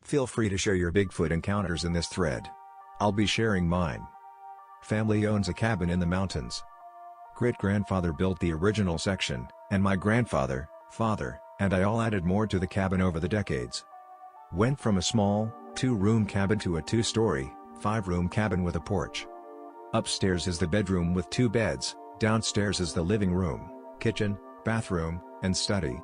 Feel free to share your Bigfoot encounters in this thread. I'll be sharing mine. Family owns a cabin in the mountains. Great-grandfather built the original section, and my grandfather, father, and I all added more to the cabin over the decades. Went from a small, 2-room cabin to a 2-story, 5-room cabin with a porch. Upstairs is the bedroom with 2 beds, downstairs is the living room, kitchen, bathroom, and study.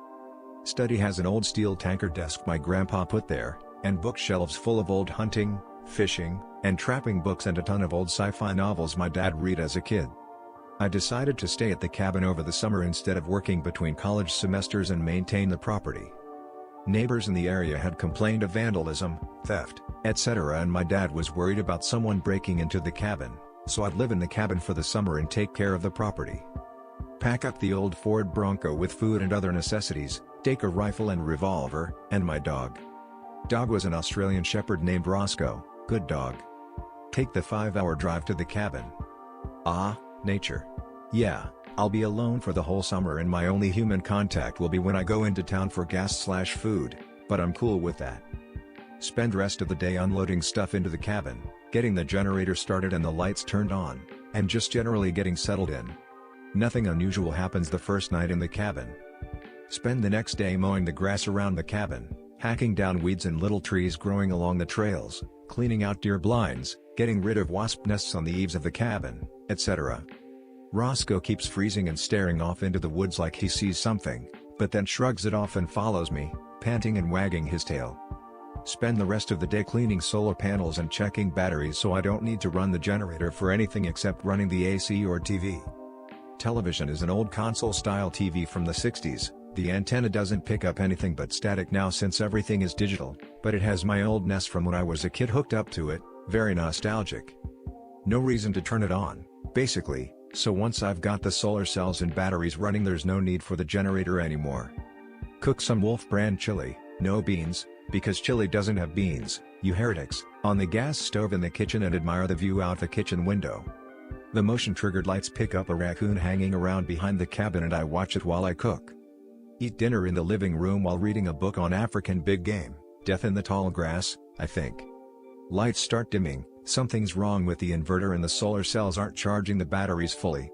Study has an old steel tanker desk my grandpa put there, and bookshelves full of old hunting, fishing, and trapping books and a ton of old sci-fi novels my dad read as a kid. I decided to stay at the cabin over the summer instead of working between college semesters and maintain the property. Neighbors in the area had complained of vandalism, theft, etc., and my dad was worried about someone breaking into the cabin, so I'd live in the cabin for the summer and take care of the property. Pack up the old Ford Bronco with food and other necessities, take a rifle and revolver, and my dog. Dog was an Australian Shepherd named Roscoe, good dog. Take the 5-hour drive to the cabin. Ah, nature. Yeah, I'll be alone for the whole summer and my only human contact will be when I go into town for gas/food, but I'm cool with that. Spend rest of the day unloading stuff into the cabin, getting the generator started and the lights turned on, and just generally getting settled in. Nothing unusual happens the first night in the cabin. Spend the next day mowing the grass around the cabin, hacking down weeds and little trees growing along the trails, cleaning out deer blinds, getting rid of wasp nests on the eaves of the cabin, etc. Roscoe keeps freezing and staring off into the woods like he sees something, but then shrugs it off and follows me, panting and wagging his tail. Spend the rest of the day cleaning solar panels and checking batteries so I don't need to run the generator for anything except running the AC or TV. Television is an old console-style TV from the 60s. The antenna doesn't pick up anything but static now since everything is digital, but it has my old NES from when I was a kid hooked up to it, very nostalgic. No reason to turn it on, basically, so once I've got the solar cells and batteries running there's no need for the generator anymore. Cook some Wolf brand chili, no beans, because chili doesn't have beans, you heretics, on the gas stove in the kitchen and admire the view out the kitchen window. The motion-triggered lights pick up a raccoon hanging around behind the cabin and I watch it while I cook. Eat dinner in the living room while reading a book on African big game, Death in the Tall Grass, I think. Lights start dimming, something's wrong with the inverter and the solar cells aren't charging the batteries fully.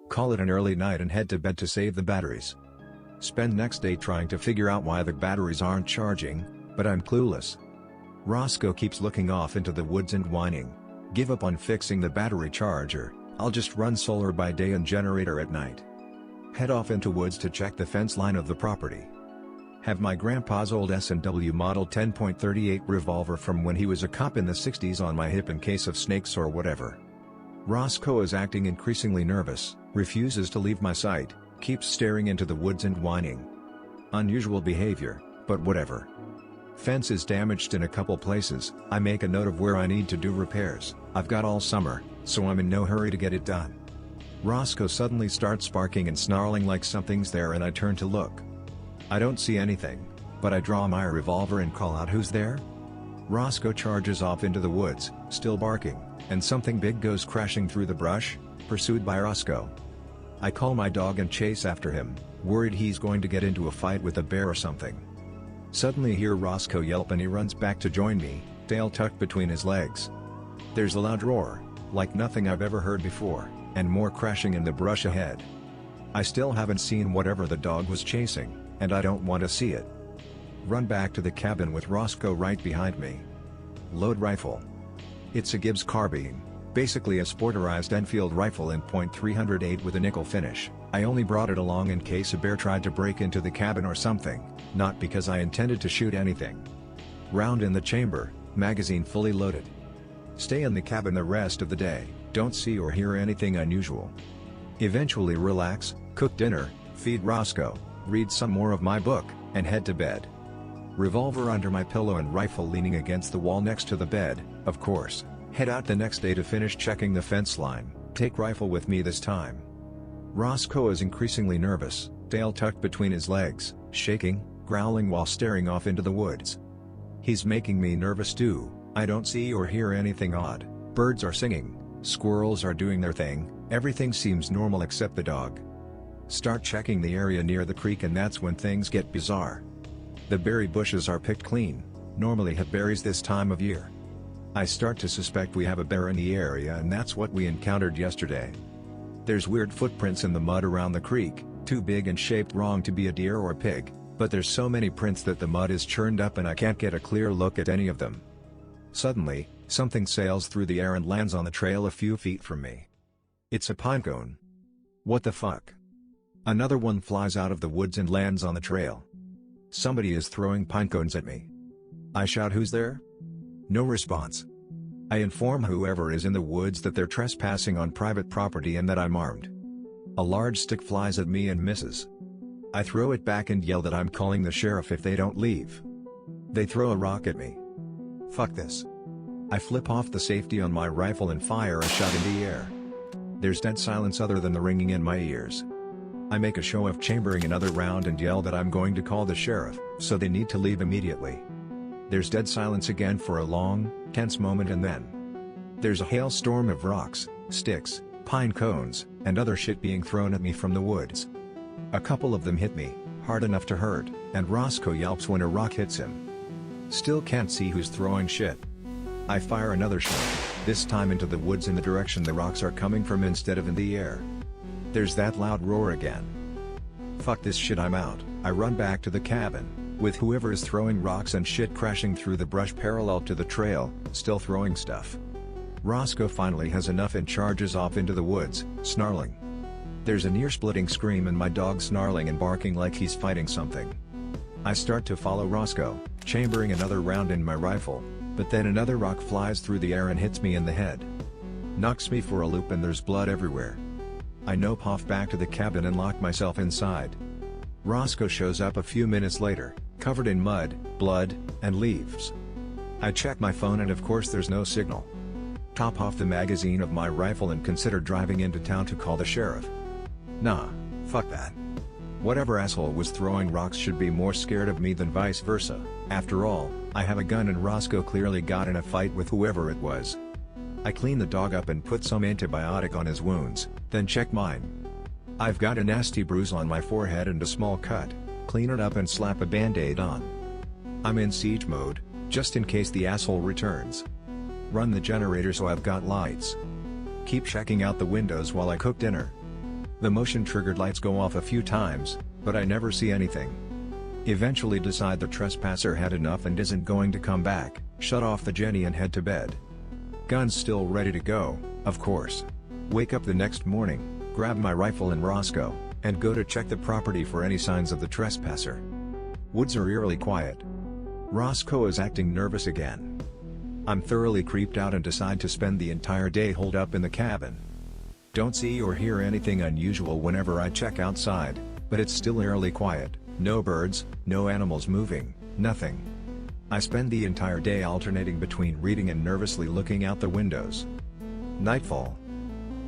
Call it an early night and head to bed to save the batteries. Spend next day trying to figure out why the batteries aren't charging, but I'm clueless. Roscoe keeps looking off into the woods and whining. Give up on fixing the battery charger, I'll just run solar by day and generator at night. Head off into woods to check the fence line of the property. Have my grandpa's old S&W Model 10.38 revolver from when he was a cop in the 60s on my hip in case of snakes or whatever. Roscoe is acting increasingly nervous, refuses to leave my sight, keeps staring into the woods and whining. Unusual behavior, but whatever. Fence is damaged in a couple places. I make a note of where I need to do repairs. I've got all summer, so I'm in no hurry to get it done. Roscoe suddenly starts barking and snarling like something's there and I turn to look. I don't see anything, but I draw my revolver and call out who's there? Roscoe charges off into the woods, still barking, and something big goes crashing through the brush, pursued by Roscoe. I call my dog and chase after him, worried he's going to get into a fight with a bear or something. Suddenly hear Roscoe yelp and he runs back to join me, tail tucked between his legs. There's a loud roar, like nothing I've ever heard before, and more crashing in the brush ahead. I still haven't seen whatever the dog was chasing, and I don't want to see it. Run back to the cabin with Roscoe right behind me. Load rifle. It's a Gibbs carbine, basically a sporterized Enfield rifle in .308 with a nickel finish. I only brought it along in case a bear tried to break into the cabin or something, not because I intended to shoot anything. Round in the chamber, magazine fully loaded. Stay in the cabin the rest of the day, don't see or hear anything unusual. Eventually relax, cook dinner, feed Roscoe, read some more of my book, and head to bed. Revolver under my pillow and rifle leaning against the wall next to the bed, of course. Head out the next day to finish checking the fence line, take rifle with me this time. Roscoe is increasingly nervous, tail tucked between his legs, shaking, growling while staring off into the woods. He's making me nervous too. I don't see or hear anything odd. Birds are singing, squirrels are doing their thing, everything seems normal except the dog. Start checking the area near the creek and that's when things get bizarre. The berry bushes are picked clean, normally hit berries this time of year. I start to suspect we have a bear in the area, and that's what we encountered yesterday. There's weird footprints in the mud around the creek, too big and shaped wrong to be a deer or a pig, but there's so many prints that the mud is churned up and I can't get a clear look at any of them. Suddenly, something sails through the air and lands on the trail a few feet from me. It's a pinecone. What the fuck? Another one flies out of the woods and lands on the trail. Somebody is throwing pinecones at me. I shout, "Who's there?" No response. I inform whoever is in the woods that they're trespassing on private property and that I'm armed. A large stick flies at me and misses. I throw it back and yell that I'm calling the sheriff if they don't leave. They throw a rock at me. Fuck this. I flip off the safety on my rifle and fire a shot in the air. There's dead silence other than the ringing in my ears. I make a show of chambering another round and yell that I'm going to call the sheriff, so they need to leave immediately. There's dead silence again for a long, tense moment, and then there's a hailstorm of rocks, sticks, pine cones, and other shit being thrown at me from the woods. A couple of them hit me, hard enough to hurt, and Roscoe yelps when a rock hits him. Still can't see who's throwing shit. I fire another shot, this time into the woods in the direction the rocks are coming from instead of in the air. There's that loud roar again. Fuck this shit, I'm out. I run back to the cabin, with whoever is throwing rocks and shit crashing through the brush parallel to the trail, still throwing stuff. Roscoe finally has enough and charges off into the woods, snarling. There's an ear-splitting scream and my dog snarling and barking like he's fighting something. I start to follow Roscoe, chambering another round in my rifle, but then another rock flies through the air and hits me in the head. Knocks me for a loop and there's blood everywhere. I nope off back to the cabin and lock myself inside. Roscoe shows up a few minutes later, covered in mud, blood, and leaves. I check my phone and of course there's no signal. Top off the magazine of my rifle and consider driving into town to call the sheriff. Nah, fuck that. Whatever asshole was throwing rocks should be more scared of me than vice versa. After all, I have a gun and Roscoe clearly got in a fight with whoever it was. I clean the dog up and put some antibiotic on his wounds, then check mine. I've got a nasty bruise on my forehead and a small cut, clean it up and slap a band-aid on. I'm in siege mode, just in case the asshole returns. Run the generator so I've got lights. Keep checking out the windows while I cook dinner. The motion-triggered lights go off a few times, but I never see anything. Eventually decide the trespasser had enough and isn't going to come back, shut off the Jenny and head to bed. Gun's still ready to go, of course. Wake up the next morning, grab my rifle and Roscoe, and go to check the property for any signs of the trespasser. Woods are eerily quiet. Roscoe is acting nervous again. I'm thoroughly creeped out and decide to spend the entire day holed up in the cabin. Don't see or hear anything unusual whenever I check outside, but it's still eerily quiet, no birds, no animals moving, nothing. I spend the entire day alternating between reading and nervously looking out the windows. Nightfall.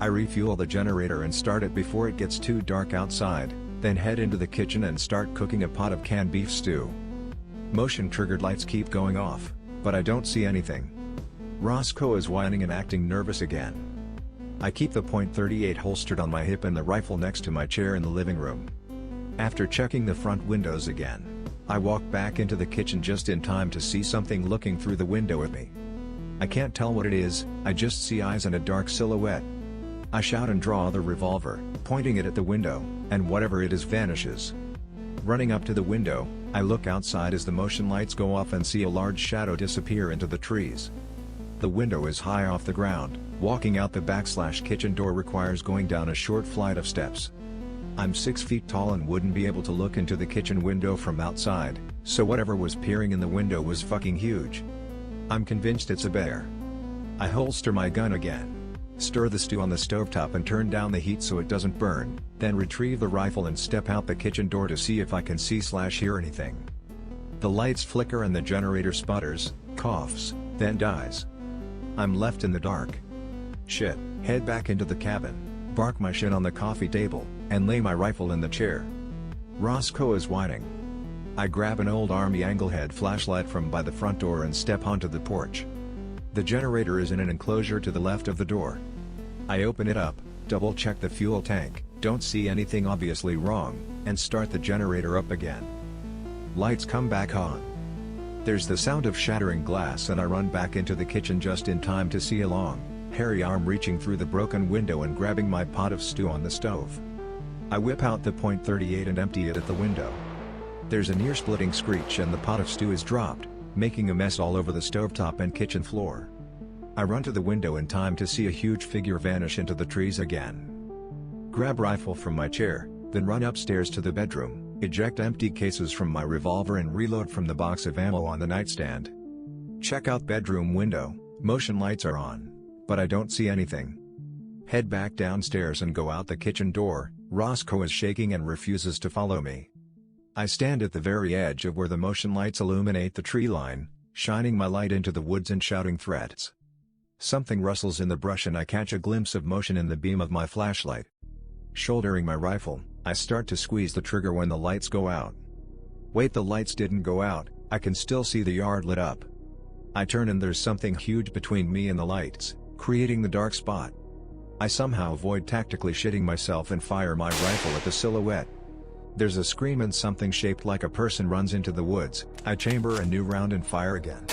I refuel the generator and start it before it gets too dark outside, then head into the kitchen and start cooking a pot of canned beef stew. Motion-triggered lights keep going off, but I don't see anything. Roscoe is whining and acting nervous again. I keep the .38 holstered on my hip and the rifle next to my chair in the living room. After checking the front windows again, I walk back into the kitchen just in time to see something looking through the window at me. I can't tell what it is, I just see eyes and a dark silhouette. I shout and draw the revolver, pointing it at the window, and whatever it is vanishes. Running up to the window, I look outside as the motion lights go off and see a large shadow disappear into the trees. The window is high off the ground, walking out the back/kitchen door requires going down a short flight of steps. I'm 6 feet tall and wouldn't be able to look into the kitchen window from outside, so whatever was peering in the window was fucking huge. I'm convinced it's a bear. I holster my gun again, stir the stew on the stovetop and turn down the heat so it doesn't burn, then retrieve the rifle and step out the kitchen door to see if I can see/hear anything. The lights flicker and the generator sputters, coughs, then dies. I'm left in the dark. Shit, head back into the cabin, bark my shit on the coffee table, and lay my rifle in the chair. Roscoe is whining. I grab an old army anglehead flashlight from by the front door and step onto the porch. The generator is in an enclosure to the left of the door. I open it up, double-check the fuel tank, don't see anything obviously wrong, and start the generator up again. Lights come back on. There's the sound of shattering glass and I run back into the kitchen just in time to see a long, hairy arm reaching through the broken window and grabbing my pot of stew on the stove. I whip out the .38 and empty it at the window. There's an ear-splitting screech and the pot of stew is dropped, making a mess all over the stovetop and kitchen floor. I run to the window in time to see a huge figure vanish into the trees again. Grab rifle from my chair, then run upstairs to the bedroom, eject empty cases from my revolver and reload from the box of ammo on the nightstand. Check out bedroom window, motion lights are on, but I don't see anything. Head back downstairs and go out the kitchen door. Roscoe is shaking and refuses to follow me. I stand at the very edge of where the motion lights illuminate the tree line, shining my light into the woods and shouting threats. Something rustles in the brush and I catch a glimpse of motion in the beam of my flashlight. Shouldering my rifle, I start to squeeze the trigger when the lights go out. Wait, the lights didn't go out, I can still see the yard lit up. I turn and there's something huge between me and the lights, creating the dark spot. I somehow avoid tactically shitting myself and fire my rifle at the silhouette. There's a scream and something shaped like a person runs into the woods. I chamber a new round and fire again.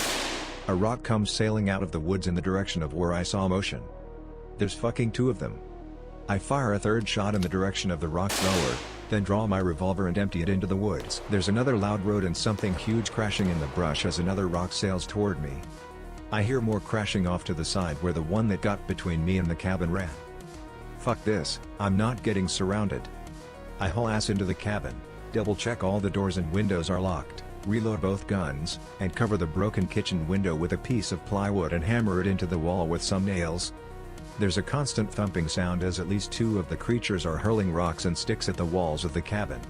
A rock comes sailing out of the woods in the direction of where I saw motion. There's fucking two of them. I fire a third shot in the direction of the rock thrower, then draw my revolver and empty it into the woods. There's another loud road and something huge crashing in the brush as another rock sails toward me. I hear more crashing off to the side where the one that got between me and the cabin ran. Fuck this, I'm not getting surrounded. I haul ass into the cabin, double check all the doors and windows are locked, reload both guns, and cover the broken kitchen window with a piece of plywood and hammer it into the wall with some nails. There's a constant thumping sound as at least two of the creatures are hurling rocks and sticks at the walls of the cabin.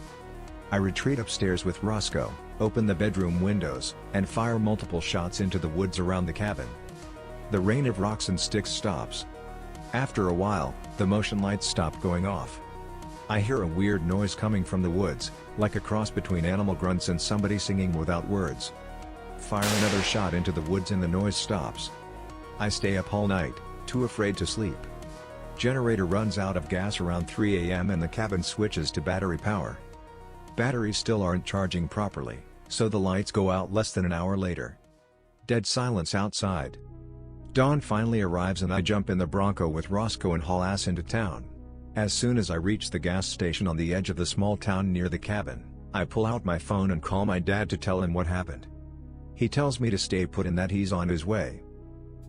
I retreat upstairs with Roscoe, open the bedroom windows, and fire multiple shots into the woods around the cabin. The rain of rocks and sticks stops. After a while, the motion lights stop going off. I hear a weird noise coming from the woods, like a cross between animal grunts and somebody singing without words. Fire another shot into the woods and the noise stops. I stay up all night, too afraid to sleep. Generator runs out of gas around 3 a.m. and the cabin switches to battery power. Batteries still aren't charging properly, so the lights go out less than an hour later. Dead silence outside. Dawn finally arrives and I jump in the Bronco with Roscoe and haul ass into town. As soon as I reach the gas station on the edge of the small town near the cabin, I pull out my phone and call my dad to tell him what happened. He tells me to stay put and that he's on his way.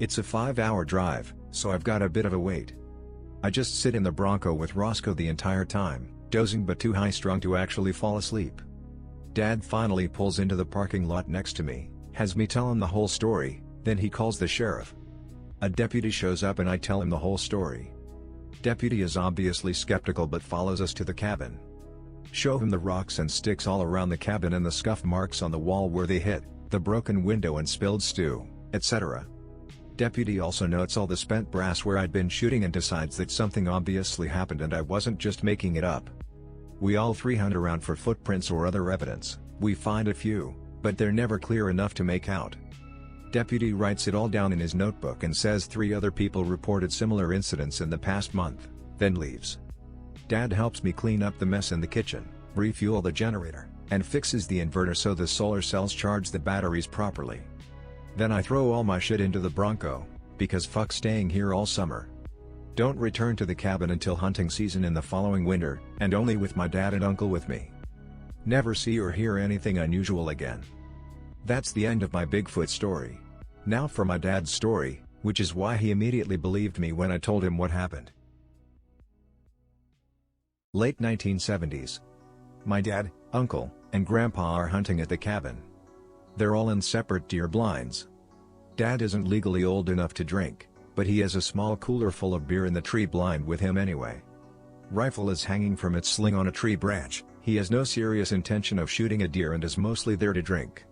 It's a 5-hour drive, so I've got a bit of a wait. I just sit in the Bronco with Roscoe the entire time, dozing but too high-strung to actually fall asleep. Dad finally pulls into the parking lot next to me, has me tell him the whole story, then he calls the sheriff. A deputy shows up and I tell him the whole story. Deputy is obviously skeptical but follows us to the cabin. Show him the rocks and sticks all around the cabin and the scuff marks on the wall where they hit, the broken window and spilled stew, etc. Deputy also notes all the spent brass where I'd been shooting and decides that something obviously happened and I wasn't just making it up. We all three hunt around for footprints or other evidence. We find a few, but they're never clear enough to make out. Deputy writes it all down in his notebook and says 3 other people reported similar incidents in the past month, then leaves. Dad helps me clean up the mess in the kitchen, refuel the generator, and fixes the inverter so the solar cells charge the batteries properly. Then I throw all my shit into the Bronco, because fuck staying here all summer. Don't return to the cabin until hunting season in the following winter, and only with my dad and uncle with me. Never see or hear anything unusual again. That's the end of my Bigfoot story. Now for my dad's story, which is why he immediately believed me when I told him what happened. Late 1970s. My dad, uncle, and grandpa are hunting at the cabin. They're all in separate deer blinds. Dad isn't legally old enough to drink, but he has a small cooler full of beer in the tree blind with him anyway. Rifle is hanging from its sling on a tree branch. He has no serious intention of shooting a deer and is mostly there to drink.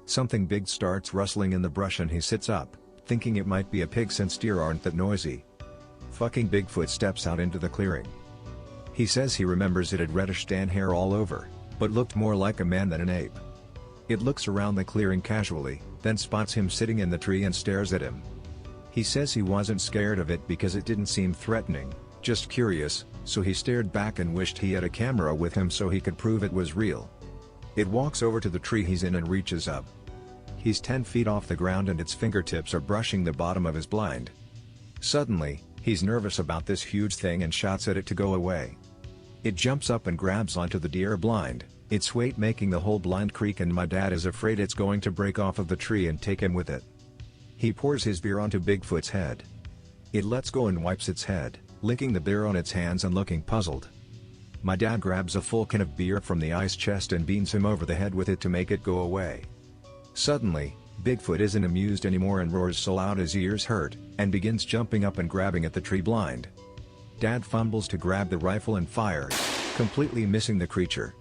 Something big starts rustling in the brush and he sits up, thinking it might be a pig since deer aren't that noisy. Fucking Bigfoot steps out into the clearing. He says he remembers it had reddish tan hair all over, but looked more like a man than an ape. It looks around the clearing casually, then spots him sitting in the tree and stares at him. He says he wasn't scared of it because it didn't seem threatening, just curious, so he stared back and wished he had a camera with him so he could prove it was real. It walks over to the tree he's in and reaches up. He's 10 feet off the ground and its fingertips are brushing the bottom of his blind. Suddenly, he's nervous about this huge thing and shouts at it to go away. It jumps up and grabs onto the deer blind, its weight making the whole blind creak, and my dad is afraid it's going to break off of the tree and take him with it. He pours his beer onto Bigfoot's head. It lets go and wipes its head, licking the beer on its hands and looking puzzled. My dad grabs a full can of beer from the ice chest and beans him over the head with it to make it go away. Suddenly, Bigfoot isn't amused anymore and roars so loud his ears hurt, and begins jumping up and grabbing at the tree blind. Dad fumbles to grab the rifle and fires, completely missing the creature.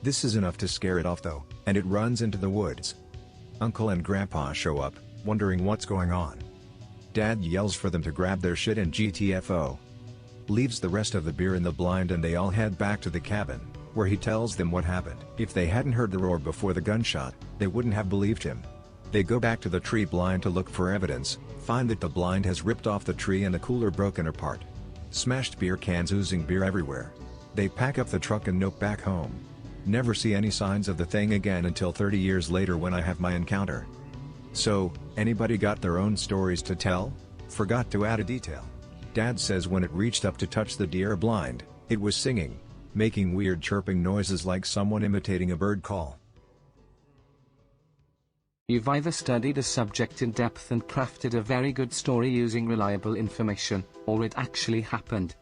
This is enough to scare it off though, and it runs into the woods. Uncle and Grandpa show up, wondering what's going on. Dad yells for them to grab their shit and GTFO. Leaves the rest of the beer in the blind and they all head back to the cabin, where he tells them what happened. If they hadn't heard the roar before the gunshot, they wouldn't have believed him. They go back to the tree blind to look for evidence, find that the blind has ripped off the tree and the cooler broken apart. Smashed beer cans oozing beer everywhere. They pack up the truck and nope back home. Never see any signs of the thing again until 30 years later when I have my encounter. So, anybody got their own stories to tell? Forgot to add a detail. Dad says when it reached up to touch the deer blind, it was singing, making weird chirping noises like someone imitating a bird call. You've either studied a subject in depth and crafted a very good story using reliable information, or it actually happened.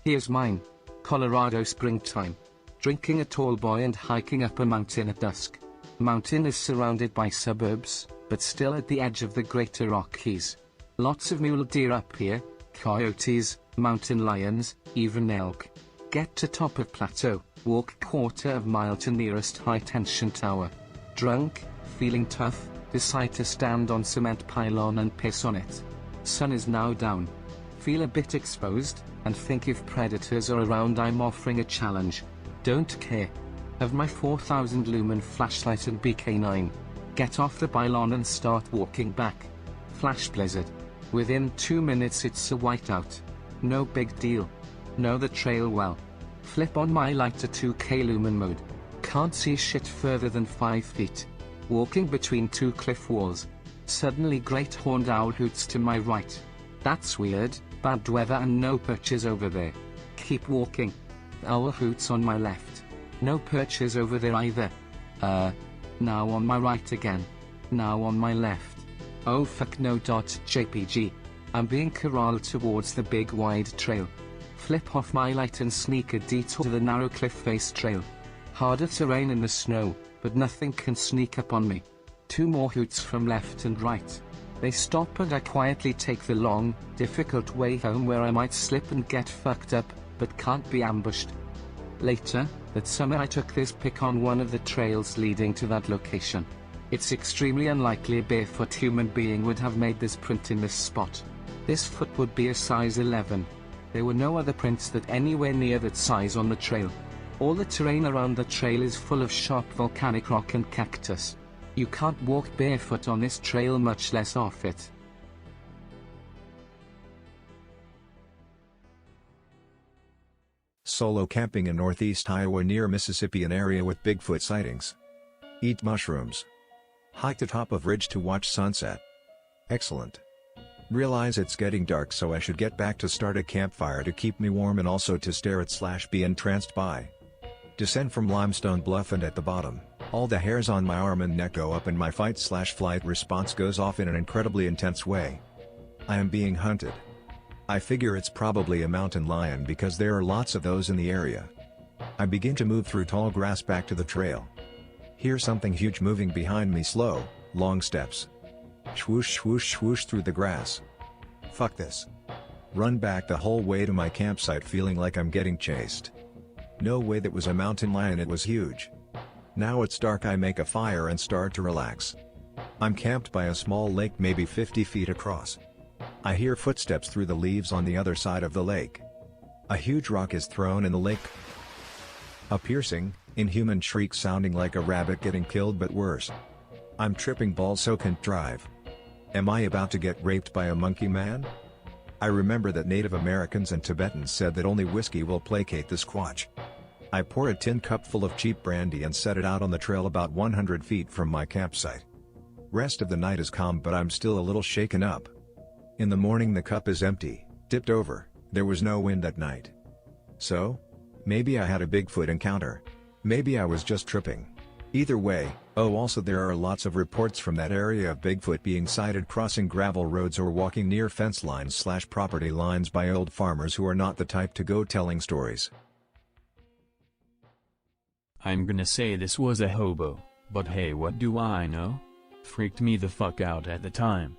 Here's mine. Colorado springtime. Drinking a tall boy and hiking up a mountain at dusk. Mountain is surrounded by suburbs, but still at the edge of the Greater Rockies. Lots of mule deer up here, coyotes, mountain lions, even elk. Get to top of plateau, walk quarter of mile to nearest high tension tower. Drunk, feeling tough, decide to stand on cement pylon and piss on it. Sun is now down. Feel a bit exposed, and think if predators are around I'm offering a challenge. Don't care. Have my 4000 lumen flashlight and BK9. Get off the pylon and start walking back. Flash blizzard. Within 2 minutes it's a whiteout. No big deal. Know the trail well. Flip on my light to 2K lumen mode. Can't see shit further than 5 feet. Walking between two cliff walls. Suddenly great horned owl hoots to my right. That's weird, bad weather and no perches over there. Keep walking. Owl hoots on my left. No perches over there either. Now on my right again. Now on my left. Oh fuck no. JPG. I'm being corralled towards the big wide trail. Flip off my light and sneak a detour to the narrow cliff face trail. Harder terrain in the snow, but nothing can sneak up on me. 2 more hoots from left and right. They stop and I quietly take the long, difficult way home where I might slip and get fucked up, but can't be ambushed. Later, that summer I took this pic on one of the trails leading to that location. It's extremely unlikely a barefoot human being would have made this print in this spot. This foot would be a size 11. There were no other prints that anywhere near that size on the trail. All the terrain around the trail is full of sharp volcanic rock and cactus. You can't walk barefoot on this trail, much less off it. Solo camping in northeast Iowa near Mississippi, an area with Bigfoot sightings. Eat mushrooms. Hike to top of ridge to watch sunset. Excellent. Realize it's getting dark, so I should get back to start a campfire to keep me warm and also to stare at / be entranced by. Descend from limestone bluff and at the bottom, all the hairs on my arm and neck go up and my fight/flight response goes off in an incredibly intense way. I am being hunted. I figure it's probably a mountain lion because there are lots of those in the area. I begin to move through tall grass back to the trail. Hear something huge moving behind me, slow, long steps. Swoosh swoosh swoosh through the grass. Fuck this. Run back the whole way to my campsite feeling like I'm getting chased. No way, that was a mountain lion, it was huge. Now it's dark, I make a fire and start to relax. I'm camped by a small lake maybe 50 feet across. I hear footsteps through the leaves on the other side of the lake. A huge rock is thrown in the lake. A piercing, inhuman shriek sounding like a rabbit getting killed, but worse. I'm tripping balls so can't drive. Am I about to get raped by a monkey man? I remember that Native Americans and Tibetans said that only whiskey will placate the Sasquatch. I pour a tin cup full of cheap brandy and set it out on the trail about 100 feet from my campsite. Rest of the night is calm, but I'm still a little shaken up. In the morning the cup is empty, tipped over, there was no wind that night. So? Maybe I had a Bigfoot encounter. Maybe I was just tripping. Either way, also there are lots of reports from that area of Bigfoot being sighted crossing gravel roads or walking near fence lines/property lines by old farmers who are not the type to go telling stories. I'm gonna say this was a hobo, but hey, what do I know? Freaked me the fuck out at the time.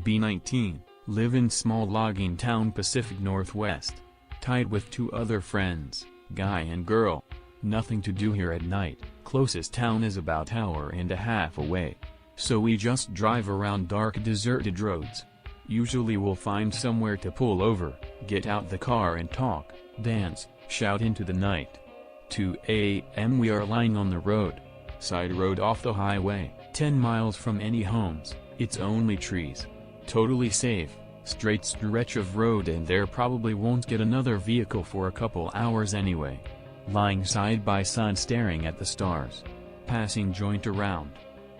B19, live in small logging town Pacific Northwest. Tied with 2 other friends, guy and girl. Nothing to do here at night, closest town is about hour and a half away. So we just drive around dark deserted roads. Usually we'll find somewhere to pull over, get out the car and talk, dance, shout into the night. 2 a.m. we are lying on the road. Side road off the highway, 10 miles from any homes, it's only trees. Totally safe, straight stretch of road and there probably won't get another vehicle for a couple hours anyway. Lying side by side staring at the stars. Passing joint around.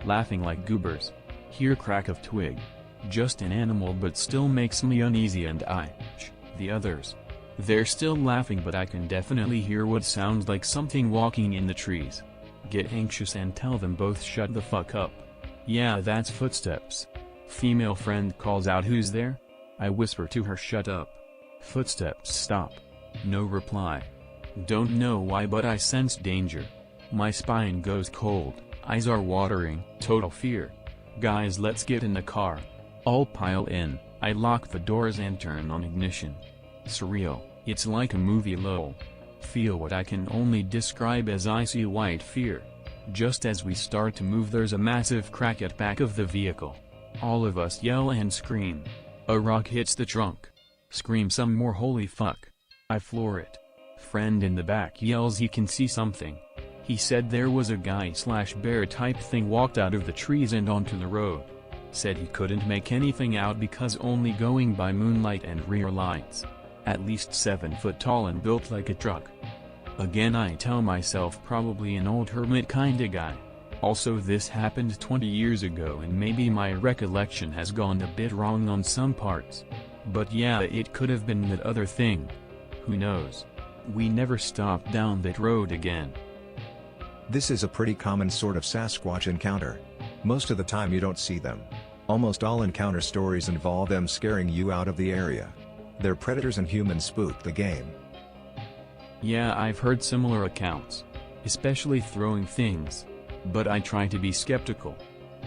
Laughing like goobers. Hear crack of twig. Just an animal but still makes me uneasy and the others. They're still laughing but I can definitely hear what sounds like something walking in the trees. Get anxious and tell them both shut the fuck up. Yeah, that's footsteps. Female friend calls out who's there? I whisper to her shut up. Footsteps stop. No reply. Don't know why but I sense danger. My spine goes cold, eyes are watering, total fear. Guys, let's get in the car. All pile in, I lock the doors and turn on ignition. Surreal, it's like a movie lol. Feel what I can only describe as icy white fear. Just as we start to move there's a massive crack at back of the vehicle. All of us yell and scream. A rock hits the trunk. Scream some more holy fuck. I floor it. Friend in the back yells he can see something. He said there was a guy/bear type thing walked out of the trees and onto the road. Said he couldn't make anything out because only going by moonlight and rear lights. At least 7 foot tall and built like a truck. Again I tell myself probably an old hermit kinda guy. Also this happened 20 years ago and maybe my recollection has gone a bit wrong on some parts. But yeah, it could have been that other thing. Who knows? We never stopped down that road again. This is a pretty common sort of Sasquatch encounter. Most of the time you don't see them. Almost all encounter stories involve them scaring you out of the area. They're predators and humans spook the game. Yeah, I've heard similar accounts. Especially throwing things. But I try to be skeptical.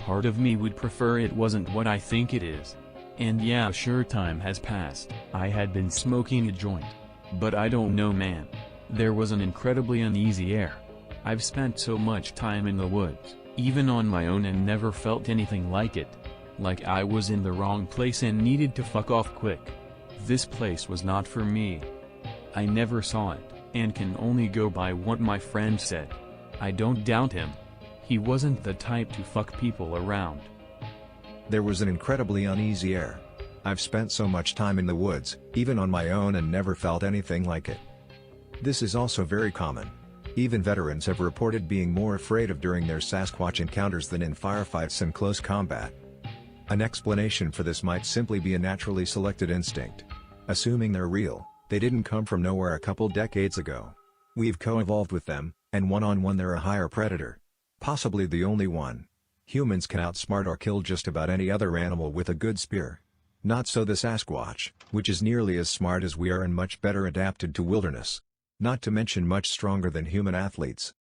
Part of me would prefer it wasn't what I think it is. And yeah, sure, time has passed. I had been smoking a joint. But I don't know, man. There was an incredibly uneasy air. I've spent so much time in the woods, even on my own, and never felt anything like it. Like I was in the wrong place and needed to fuck off quick. This place was not for me. I never saw it, and can only go by what my friend said. I don't doubt him. He wasn't the type to fuck people around. There was an incredibly uneasy air. I've spent so much time in the woods, even on my own, and never felt anything like it. This is also very common. Even veterans have reported being more afraid of during their Sasquatch encounters than in firefights and close combat. An explanation for this might simply be a naturally selected instinct. Assuming they're real, they didn't come from nowhere a couple decades ago. We've co-evolved with them, and one-on-one they're a higher predator. Possibly the only one. Humans can outsmart or kill just about any other animal with a good spear. Not so the Sasquatch, which is nearly as smart as we are and much better adapted to wilderness. Not to mention much stronger than human athletes.